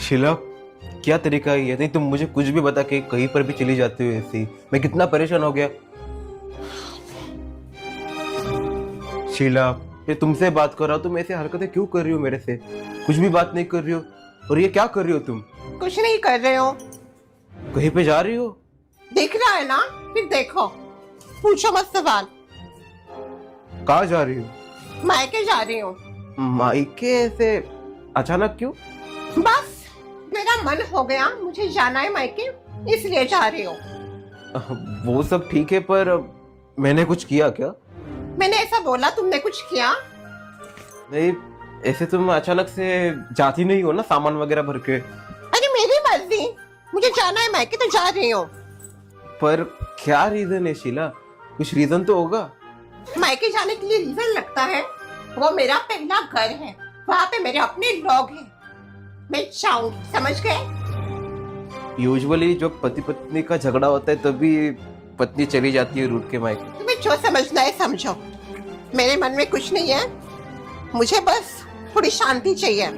शीला, क्या तरीका है ये? नहीं तुम मुझे कुछ भी बता के कहीं पर भी चली जाती हो ऐसी। मैं कितना परेशान हो गया। शीला, ये तुमसे बात कर रहा हूँ, तुम ऐसे हरकतें क्यों कर रही हो मेरे से? कुछ भी बात नहीं कर रही हो। और ये क्या कर रही हो तुम? कुछ नहीं कर रहे हो। कहीं पे जा रही हो? दिख रहा है ना, फिर देखो। पूछो मत सवाल। कहाँ जा रही हो? मायके जा रही हूँ। मायके? ऐसे अचानक क्यों? बस मेरा मन हो गया, मुझे जाना है मायके, इसलिए जा रही हूँ। वो सब ठीक है, पर मैंने कुछ किया क्या? मैंने ऐसा बोला तुमने कुछ किया? नहीं, ऐसे तुम अचानक से जाती नहीं हो ना सामान वगैरह भर के। अरे मेरी मर्जी, मुझे जाना है मायके तो जा रही हूँ। पर क्या रीजन है शीला? कुछ रीजन तो होगा। मायके जाने के लिए रीजन लगता है? वो मेरा पहला घर है, वहाँ पे मेरे अपने लोग हैं। मैं जाऊंगी, समझ गए? यूजुअली जो पति पत्नी का झगड़ा होता है तभी पत्नी चली जाती है रूठ के मायके। तुम्हें जो समझना है समझो। मेरे मन में कुछ नहीं है, मुझे बस थोड़ी शांति चाहिए।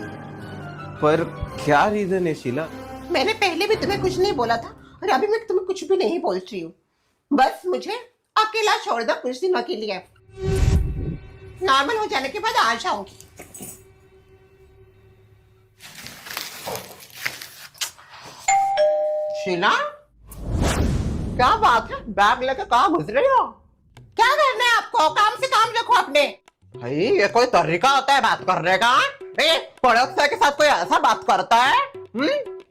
पर क्या रीजन है शीला? मैंने पहले भी तुम्हें कुछ नहीं बोला था और अभी मैं तुम्हें कुछ भी नहीं बोल रही हूँ। बस मुझे अकेला छोड़ दो कुछ दिनों के लिए। नॉर्मल हो जाने के बाद आ जाऊंगी। शीला, क्या बात है, बैग लेकर कहाँ घुस रही हो? क्या करना है आपको? काम से काम रखो अपने। भाई ये कोई तरीका होता है बात करने का? पड़ोसियों के साथ कोई ऐसा बात करता है?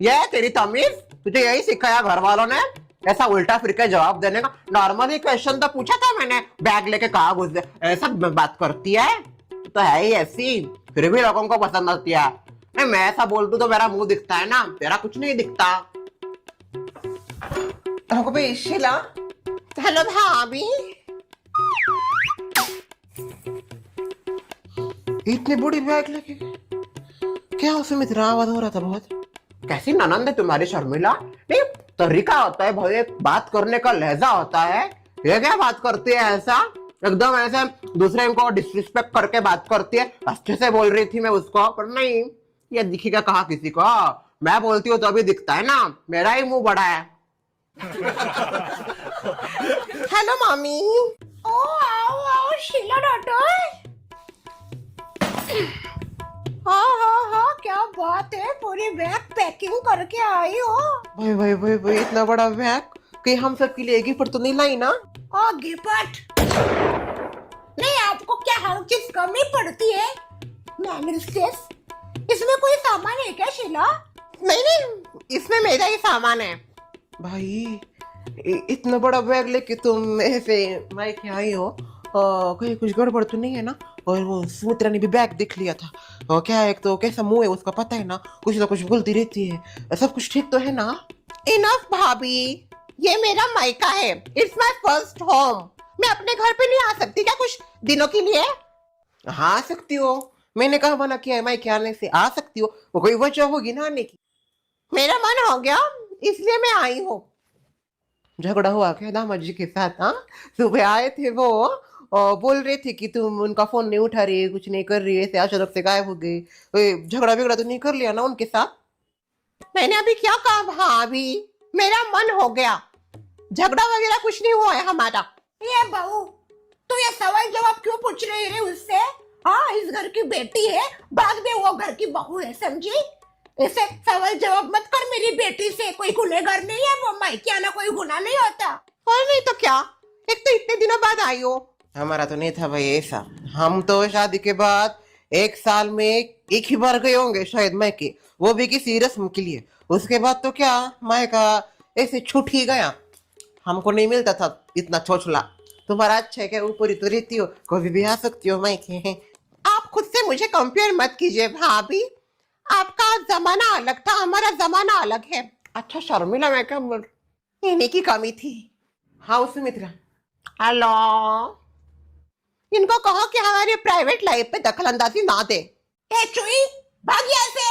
ये तेरी तमीज? तुझे यही सिखाया घर वालों ने, ऐसा उल्टा फिर के जवाब देने का? नॉर्मली क्वेश्चन तो पूछा था मैंने, बैग लेके कहाँ घुस गए, ऐसा बात करती है? तो है ही ऐसी, फिर भी लोगों को पसंद आती है। नहीं, मैं ऐसा बोल दूं तो मेरा मुंह दिखता है ना, तेरा कुछ नहीं दिखता। शीला, हेलो भाभी। इतनी बड़ी बैग लेके क्या उसमें इतना आवाज हो रहा था? बहुत कैसी ननंद है तुम्हारी शर्मिला? नहीं, तरीका होता है भाई, बात करने का लहजा होता है। ये क्या बात करती है ऐसा, एकदम ऐसे दूसरे को डिसरिस्पेक्ट करके बात करती है। अच्छे से बोल रही थी मैं उसको, पर नहीं, ये दिखेगा कहाँ किसी को? मैं बोलती हूँ तो अभी दिखता है ना, मेरा ही मुंह बड़ा है। हेलो मामी। ओ आओ आओ शीला डॉटर। हाँ, क्या बात है, पूरी बैग पैकिंग करके आई हो? भाई इतना बड़ा बैग कि हम सब के लिए गिफ्ट तो नहीं लाई ना? गिफ्ट नहीं, आपको क्या हर चीज कमी पड़ती है? इसमें कोई सामान है क्या शीला? नहीं, इसमें मेरा ही सामान है। भाई इतना बड़ा बैग लेके तुम ऐसे मायके आई हो, कहीं कुछ गड़बड़ तो नहीं है ना? और वो सुमित्रा ने भी बैग देख लिया था, और क्या है, एक तो कैसा मुंह है उसका पता है ना, कुछ ना कुछ बोलती रहती है। सब कुछ ठीक तो है ना? इनफ भाभी, ये मेरा मायका है, इट्स माय फर्स्ट होम। मैं अपने घर पे नहीं आ सकती क्या कुछ दिनों के लिए? हाँ, आ सकती हो, मैंने कहा मना किया है? मायके आने से आ सकती हो, वो कोई वजह होगी ना आने की। मेरा मन हो गया इसलिए मैं आई हूँ। झगड़ा हुआ क्या दामाद जी के साथ? हाँ, सुबह आए थे वो और बोल रहे थे कि तुम उनका फोन नहीं उठा रही, कुछ नहीं कर रही, ऐसे अचानक से गायब हो गई। झगड़ा बिगड़ा तो नहीं कर लिया ना उनके साथ? मैंने अभी क्या कहा भाभी, मेरा मन हो गया, झगड़ा वगैरह कुछ नहीं हुआ है हमारा। ये बहू, तो ये सवाल जवाब क्यों पूछ रही है उससे? हाँ, इस घर की बेटी है, बाद में वो घर की बहू है, समझी? ऐसे सवाल जवाब मत कर मेरी बेटी से, कोई गुनहगार नहीं है वो, मायके आना कोई गुनाह नहीं होता। और नहीं तो क्या, एक तो इतने दिनों बाद आई हो। हमारा तो नहीं था भाई ऐसा, हम तो शादी के बाद 1 साल में एक ही बार गए होंगे शायद मायके, वो भी किसी रस्म के लिए। उसके बाद तो क्या मायका ऐसे छूट ही गया, हमको नहीं मिलता था इतना छोछला। तुम्हारा अच्छा है क्या, ऊपर ही तो रहती हो, कभी भी आ सकती हो मायके। आप खुद से मुझे कंपेयर मत कीजिए भाभी, आपका जमाना अलग था, हमारा जमाना अलग है। अच्छा शर्मिला, मैं क्या बोल, इन्हीं की कमी थी। हाँ सुमित्रा, हेलो, इनको कहो कि हमारे प्राइवेट लाइफ पे दखलंदाजी ना दे। चुई, भाग यहाँ से।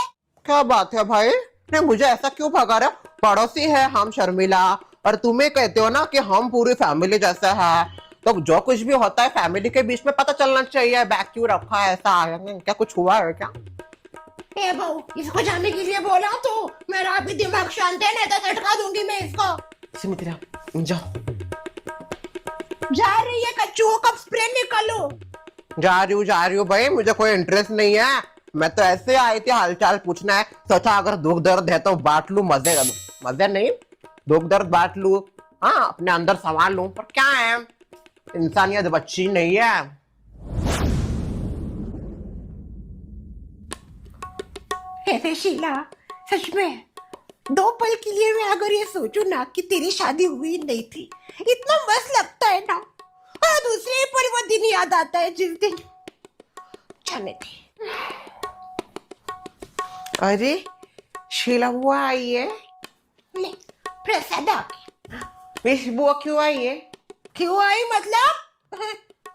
क्या बात है भाई, ने मुझे ऐसा क्यों भगा रहे हो? पड़ोसी है हम शर्मिला, और तुम्हें कहते हो ना कि हम पूरी फैमिली जैसा है। तो जो कुछ भी होता है फैमिली के बीच में पता चलना चाहिए। बैग क्यों रखा है ऐसा, क्या कुछ हुआ है क्या? ए बहू, इसको जाने के लिए बोला तो मेरा अभी दिमाग शांत है, नहीं तो झटका दूंगी मैं इसको। सुमित्रा जाओ। जा रही है कच्चू, कब स्प्रे निकालो? जा रही हूँ भाई, मुझे कोई इंटरेस्ट नहीं है। मैं तो ऐसे आई थी हालचाल पूछना है, सोचा अगर दुख दर्द है तो बांट लूं, मजे नहीं, दुख दर्द बांट लूं, हाँ अपने अंदर संभाल लूं। पर क्या है, इंसानियत बच्ची नहीं है। ऐसे शीला, सच में 2 पल के लिए मैं अगर ये सोचूं ना कि तेरी शादी हुई नहीं थी, इतना मस्त लगता है ना। और दूसरे पर वो दिन याद आता है जिस दिन जाने थे। अरे शीला बुआ आई है। ले प्रसाद आ गया। इस बुआ क्यों आई है? क्यों आई मतलब?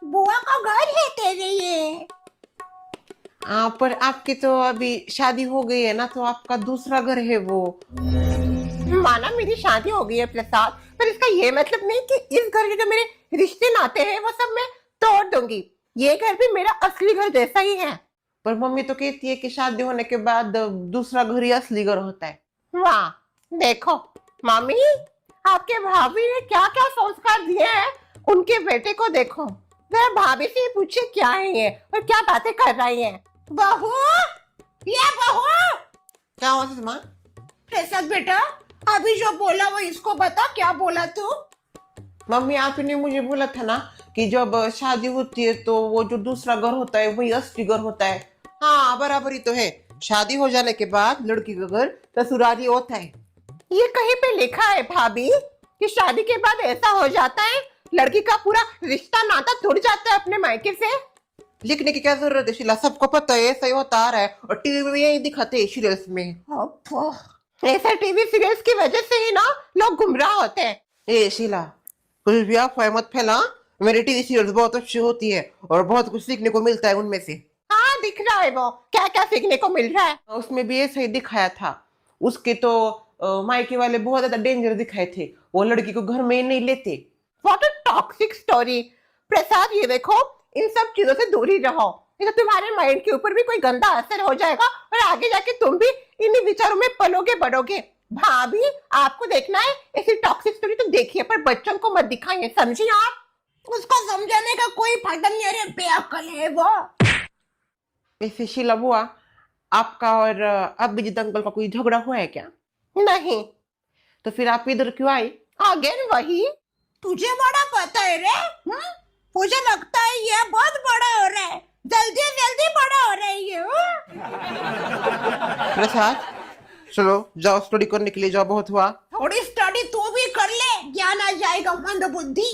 बुआ का घर है तेरे ये। पर आपकी तो अभी शादी हो गई है ना, तो आपका दूसरा घर है वो। माना मेरी शादी हो गई है प्रसाद, पर इसका ये मतलब नहीं कि इस घर के जो मेरे रिश्ते नाते हैं वो सब मैं तोड़ दूंगी। ये घर भी मेरा असली घर जैसा ही है। पर मम्मी तो कहती है कि शादी होने के बाद दूसरा घर ही असली घर होता है। वाह, देखो मामी, आपके भाभी ने क्या क्या संस्कार दिए हैं उनके बेटे को। देखो जरा भाभी से पूछे क्या है ये और क्या बातें कर रही है। बहू, ये बहू। क्या हुआ सुषमा? प्रसाद बेटा, अभी जो बोला वो इसको बता, क्या बोला तू? मम्मी आपने मुझे बोला था ना कि जब शादी होती है तो वो जो दूसरा घर होता है वही असली घर होता है। हाँ बराबर ही तो है, शादी हो जाने के बाद लड़की का घर ससुराली होता है। ये कहीं पे लिखा है भाभी कि शादी के बाद ऐसा हो जाता है, लड़की का पूरा रिश्ता नाता टूट जाता है अपने मायके से? लिखने की क्या जरूरत है शीला, सबको पता है ऐसा ही होता आ रहा है और टीवी में यही दिखाते हैं सीरियल्स में। ऐसे टीवी सीरियल्स की वजह से ही ना लोग गुमराह होते हैं। ए शीला, कुछ भी अफवाह मत फैला। मेरी टीवी सीरियल्स बहुत अच्छी होती है और बहुत कुछ सीखने को मिलता है उनमें से। हाँ दिख रहा है, वो क्या क्या सीखने को मिल रहा है। उसमें भी ऐसा ही दिखाया था। उसके तो मायके वाले बहुत ज्यादा डेंजर दिखाए थे, वो लड़की को घर में ही नहीं लेते। What a toxic story. Prasad ये देखो, इन सब चीजों से दूर ही रहो, नहीं तो तुम्हारे माइंड के ऊपर भी कोई गंदा असर हो जाएगा और आगे जाके तुम भी इन्हीं विचारों में पलोगे बढ़ोगे। भाभी, आपको देखना है ऐसी टॉक्सिक स्टोरी तो देखिए, पर बच्चों को मत दिखाइए, समझी आप? उसको समझाने का कोई फायदा नहीं, अरे बेअक्ल है वो। वैसे शीला बुआ, आपका और अभिजीत अंकल का कोई झगड़ा हुआ है क्या? नहीं। तो फिर आप इधर क्यों आई? अगेन वही, तुझे बड़ा पता है रे। मुझे लगता है ये बहुत बड़ा हो रहा है, जल्दी जल्दी बड़ा हो रहा है ये। प्रसाद चलो जाओ, स्टडी करने के लिए जाओ, बहुत हुआ। थोड़ी स्टडी तू भी कर ले, ज्ञान आ जाएगा मंद बुद्धि।